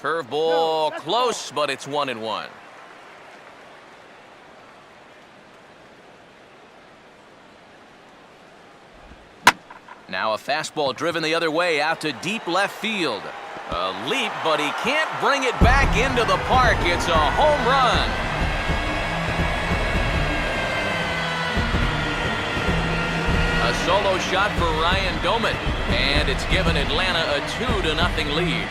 Curveball close, but it's 1-1. Now a fastball driven the other way out to deep left field. A leap, but he can't bring it back into the park. It's a home run. A solo shot for Ryan Doman, and it's given Atlanta a 2-0 lead.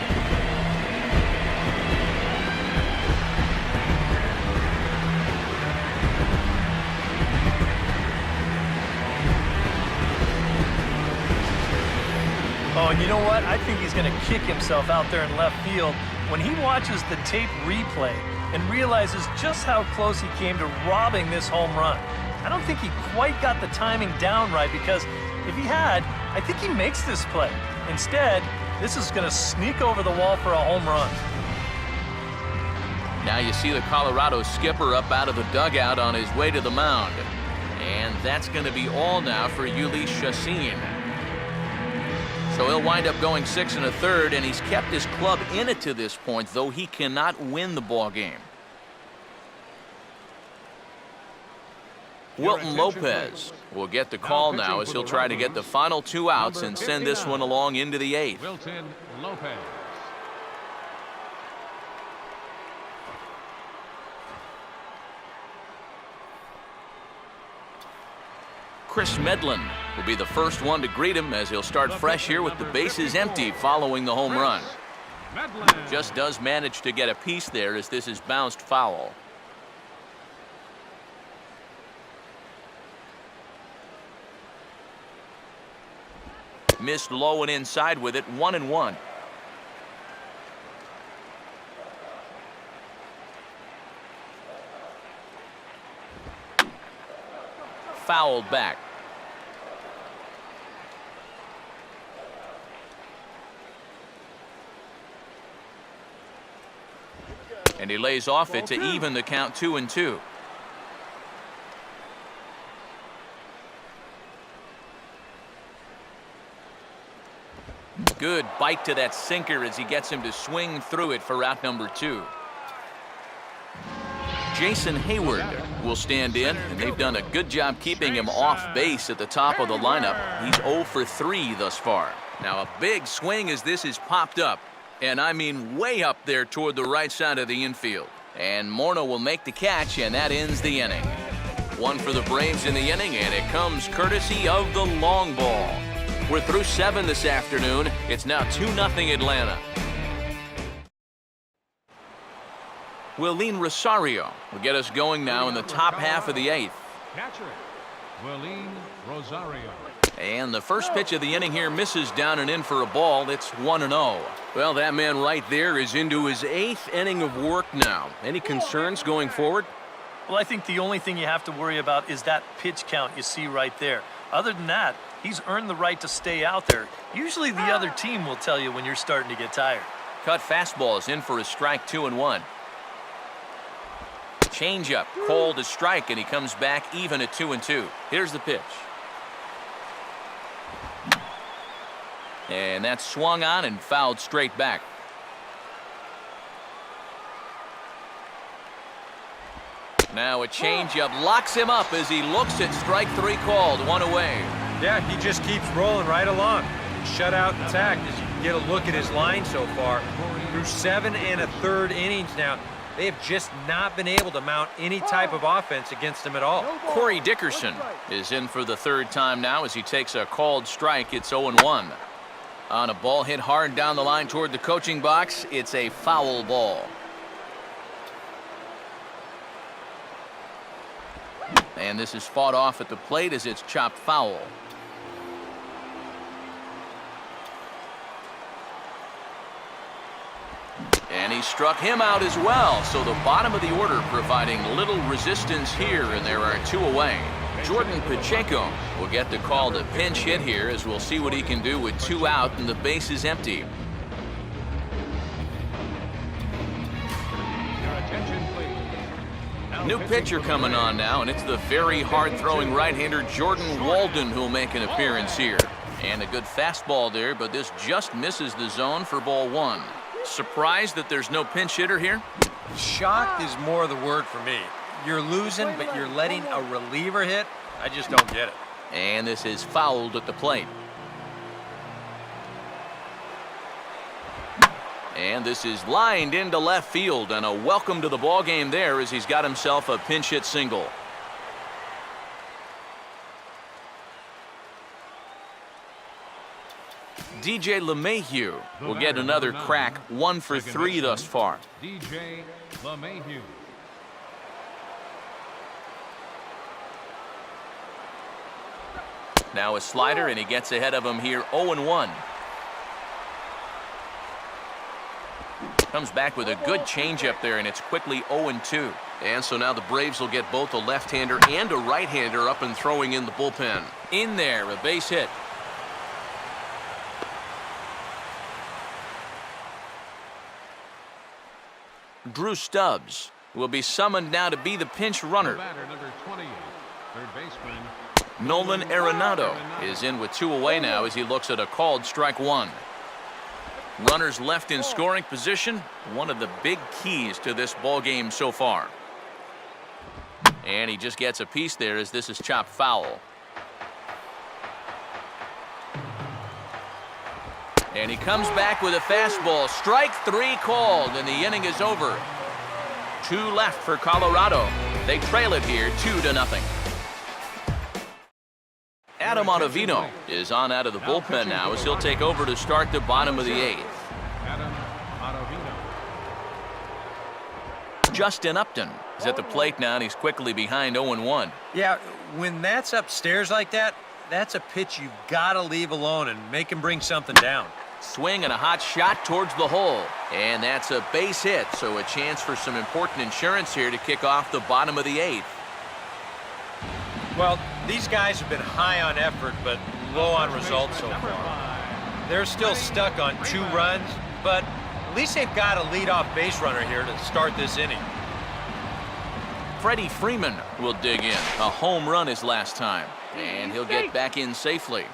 Oh, and you know what? I think he's going to kick himself out there in left field when he watches the tape replay and realizes just how close he came to robbing this home run. I don't think he quite got the timing down right, because if he had, I think he makes this play. Instead, this is going to sneak over the wall for a home run. Now you see the Colorado skipper up out of the dugout on his way to the mound. And that's going to be all now for Jhoulys Chacin. So he'll wind up going 6 1/3, and he's kept his club in it to this point, though he cannot win the ball game. Wilton Lopez will get the call now as he'll try to get the final 2 outs and send this one along into the 8th. Wilton Lopez. Chris Medlin will be the first one to greet him as he'll start fresh here with the bases empty following the home run. Just does manage to get a piece there as this is bounced foul. Missed low and inside with it, 1-1. Fouled back. And he lays off it to even the count 2-2. Good bite to that sinker as he gets him to swing through it for out number 2. Jason Hayward will stand in, and they've done a good job keeping him off base at the top of the lineup. He's 0 for 3 thus far. Now a big swing as this is popped up, and I mean way up there toward the right side of the infield. And Morneau will make the catch, and that ends the inning. 1 for the Braves in the inning, and it comes courtesy of the long ball. We're through 7 this afternoon. It's now 2-0 Atlanta. Willeen Rosario will get us going now in the top half of the 8th. Catcher, Willeen Rosario. And the first pitch of the inning here misses down and in for a ball. It's 1-0. Well, that man right there is into his 8th inning of work now. Any concerns going forward? Well, I think the only thing you have to worry about is that pitch count you see right there. Other than that, he's earned the right to stay out there. Usually the other team will tell you when you're starting to get tired. Cut fastball is in for a strike, 2-1. Changeup called a strike, and he comes back even at 2-2. Here's the pitch. And that's swung on and fouled straight back. Now a changeup locks him up as he looks at strike 3 called, 1 away. Yeah, he just keeps rolling right along. Shutout intact as you get a look at his line so far. Through 7 1/3 innings now, they have just not been able to mount any type of offense against him at all. Corey Dickerson is in for the 3rd time now as he takes a called strike. It's 0-1. On a ball hit hard down the line toward the coaching box, it's a foul ball. And this is fought off at the plate as it's chopped foul. And he struck him out as well, so the bottom of the order providing little resistance here, and there are 2 away. Jordan Pacheco will get the call to pinch hit here, as we'll see what he can do with 2 out and the base is empty. New pitcher coming on now, and it's the very hard-throwing right-hander Jordan Walden who'll make an appearance here. And a good fastball there, but this just misses the zone for ball 1. Surprised that there's no pinch hitter here? Shocked is more the word for me. You're losing, but you're letting a reliever hit? I just don't get it. And this is fouled at the plate. And this is lined into left field, and a welcome to the ball game there as he's got himself a pinch hit single. DJ LeMahieu will get another crack, 1 for 3 thus far. DJ LeMahieu. Now a slider, and he gets ahead of him here, 0-1. Comes back with a good changeup there, and it's quickly 0-2. And so now the Braves will get both a left-hander and a right-hander up and throwing in the bullpen. In there, a base hit. Drew Stubbs will be summoned now to be the pinch runner. Batter number 28, third baseman. Nolan Arenado is in with 2 away now as he looks at a called strike 1. Runners left in scoring position, one of the big keys to this ball game so far. And he just gets a piece there as this is chopped foul. And he comes back with a fastball. Strike 3 called, and the inning is over. 2 left for Colorado. They trail it here 2-0. Adam Ottavino is on out of the bullpen now as he'll take over to start the bottom of the 8th. Adam Ottavino. Justin Upton is at the plate now, and he's quickly behind 0-1. Yeah, when that's upstairs like that, that's a pitch you've got to leave alone and make him bring something down. Swing and a hot shot towards the hole. And that's a base hit, so a chance for some important insurance here to kick off the bottom of the 8th. Well, these guys have been high on effort, but low on results so far. They're still stuck on 2 runs, but at least they've got a leadoff base runner here to start this inning. Freddie Freeman will dig in. A home run his last time, and he'll get back in safely.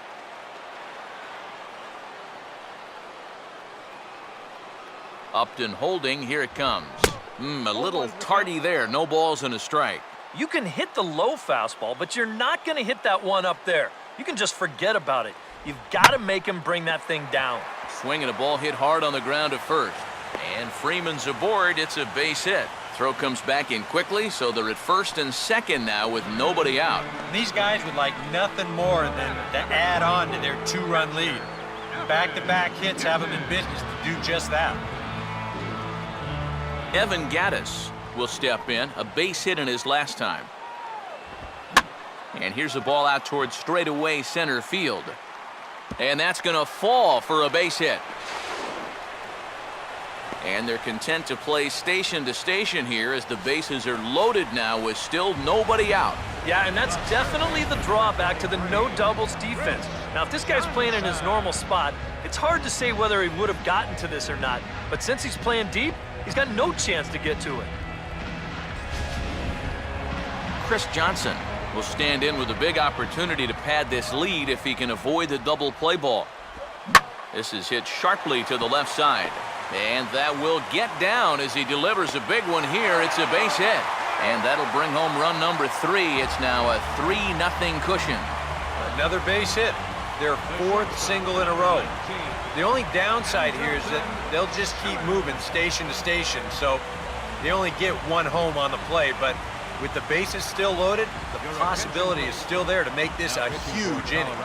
Upton holding, here it comes. A little tardy there, no balls and a strike. You can hit the low fastball, but you're not going to hit that one up there. You can just forget about it. You've got to make him bring that thing down. Swinging a ball hit hard on the ground at first. And Freeman's aboard, it's a base hit. Throw comes back in quickly, so they're at first and second now with nobody out. These guys would like nothing more than to add on to their 2-run lead. Back-to-back hits have them in business to do just that. Evan Gattis will step in, a base hit in his last time. And here's a ball out towards straightaway center field. And that's going to fall for a base hit. And they're content to play station to station here as the bases are loaded now with still nobody out. Yeah, and that's definitely the drawback to the no doubles defense. Now, if this guy's playing in his normal spot, it's hard to say whether he would have gotten to this or not. But since he's playing deep, he's got no chance to get to it. Chris Johnson will stand in with a big opportunity to pad this lead if he can avoid the double play ball. This is hit sharply to the left side. And that will get down as he delivers a big one here. It's a base hit. And that'll bring home run number 3. It's now a 3-0 cushion. Another base hit. Their 4th single in a row. The only downside here is that they'll just keep moving station to station, so they only get 1 home on the play. But with the bases still loaded, the possibility is still there to make this a huge inning.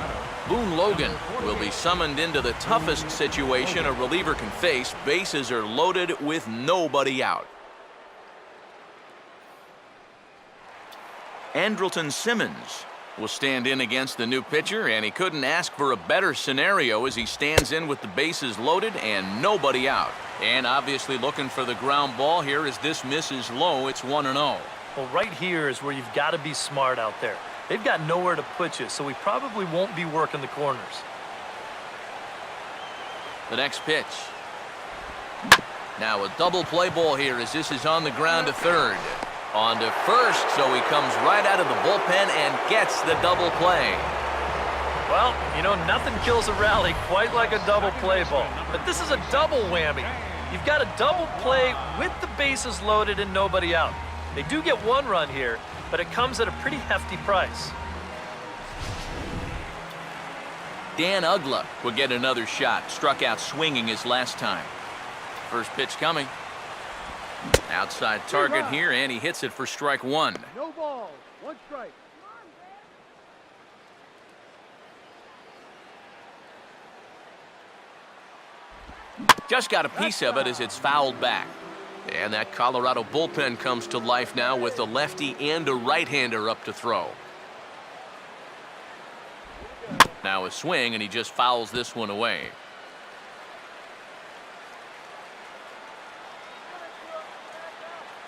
Boone Logan will be summoned into the toughest situation a reliever can face. Bases are loaded with nobody out. Andrelton Simmons will stand in against the new pitcher, and he couldn't ask for a better scenario as he stands in with the bases loaded and nobody out. And obviously looking for the ground ball here as this misses low. It's 1-0. Well, right here is where you've got to be smart out there. They've got nowhere to put you, so he probably won't be working the corners. The next pitch. Now a double play ball here as this is on the ground to third. On to first, so he comes right out of the bullpen and gets the double play. Well, you know, nothing kills a rally quite like a double play ball. But this is a double whammy. You've got a double play with the bases loaded and nobody out. They do get one run here, but it comes at a pretty hefty price. Dan Uggla will get another shot. Struck out swinging his last time. First pitch coming. Outside target here, and he hits it for strike one. No ball, one strike. Just got a piece of it as it's fouled back. And that Colorado bullpen comes to life now with a lefty and a right-hander up to throw. Now a swing, and he just fouls this one away.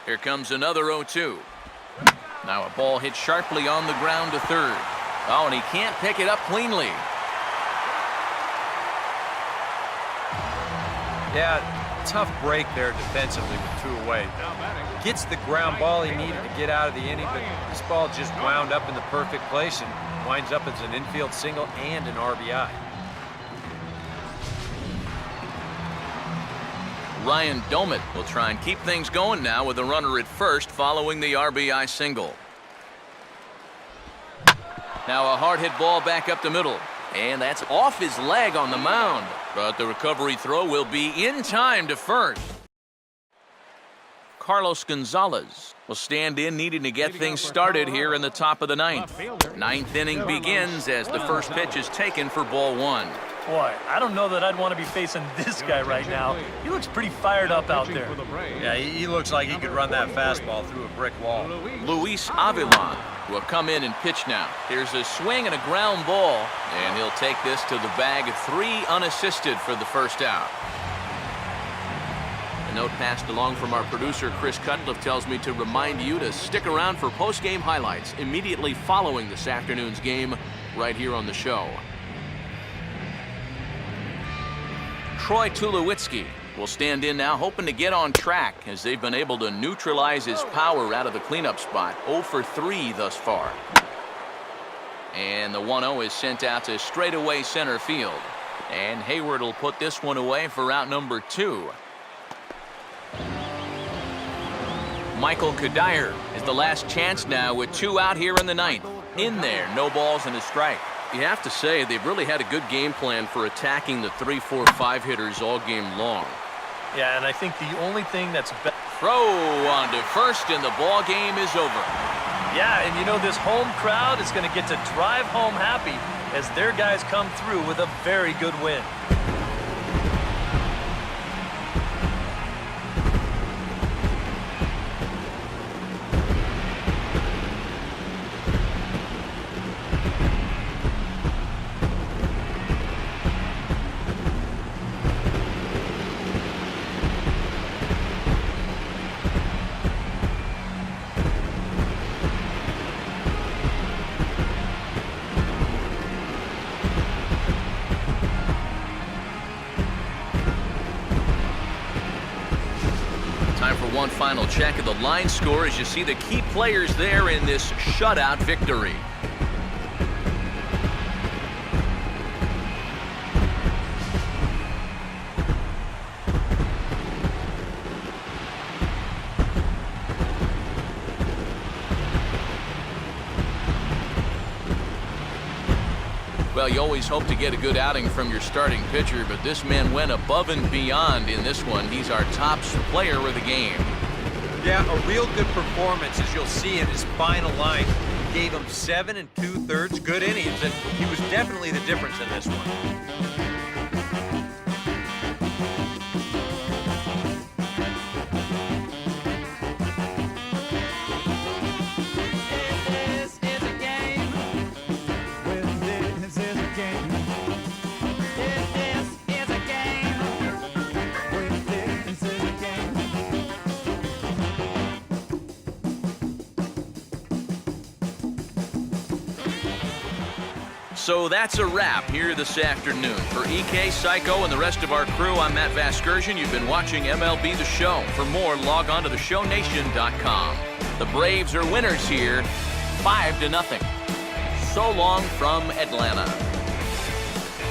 Here comes another 0-2. Now a ball hit sharply on the ground to third. Oh, and he can't pick it up cleanly. Yeah, tough break there defensively with two away. Gets the ground ball he needed to get out of the inning, but this ball just wound up in the perfect place and winds up as an infield single and an RBI. Ryan Domit will try and keep things going now with a runner at first following the RBI single. Now a hard hit ball back up the middle, and that's off his leg on the mound. But the recovery throw will be in time to first. Carlos Gonzalez will stand in, needing to get things started here in the top of the ninth. Ninth inning begins as the first pitch is taken for ball one. Boy, I don't know that I'd want to be facing this guy right now. He looks pretty fired up out there. Yeah, he looks like he could run that fastball through a brick wall. Luis Avilan will come in and pitch now. Here's a swing and a ground ball, and he'll take this to the bag. 3 unassisted for the first out. A note passed along from our producer Chris Cutcliffe tells me to remind you to stick around for post-game highlights immediately following this afternoon's game right here on the show. Troy Tulowitzki will stand in now, hoping to get on track as they've been able to neutralize his power out of the cleanup spot. 0 for 3 thus far. And the 1-0 is sent out to straightaway center field. And Hayward will put this one away for out number 2. Michael Kadire is the last chance now with 2 out here in the ninth. In there, no balls and a strike. You have to say they've really had a good game plan for attacking the 3, 4, 5 hitters all game long. Yeah, and I think the only thing that's throw on to first, and the ball game is over. Yeah, and you know this home crowd is going to get to drive home happy as their guys come through with a very good win. One final check of the line score as you see the key players there in this shutout victory. Well, you always hope to get a good outing from your starting pitcher, but this man went above and beyond in this one. He's our top player of the game. Yeah, a real good performance, as you'll see in his final line. He gave him 7 2/3 good innings, and he was definitely the difference in this one. So that's a wrap here this afternoon. For EK, Psycho, and the rest of our crew, I'm Matt Vasgersian. You've been watching MLB The Show. For more, log on to theshownation.com. The Braves are winners here, 5-0. So long from Atlanta.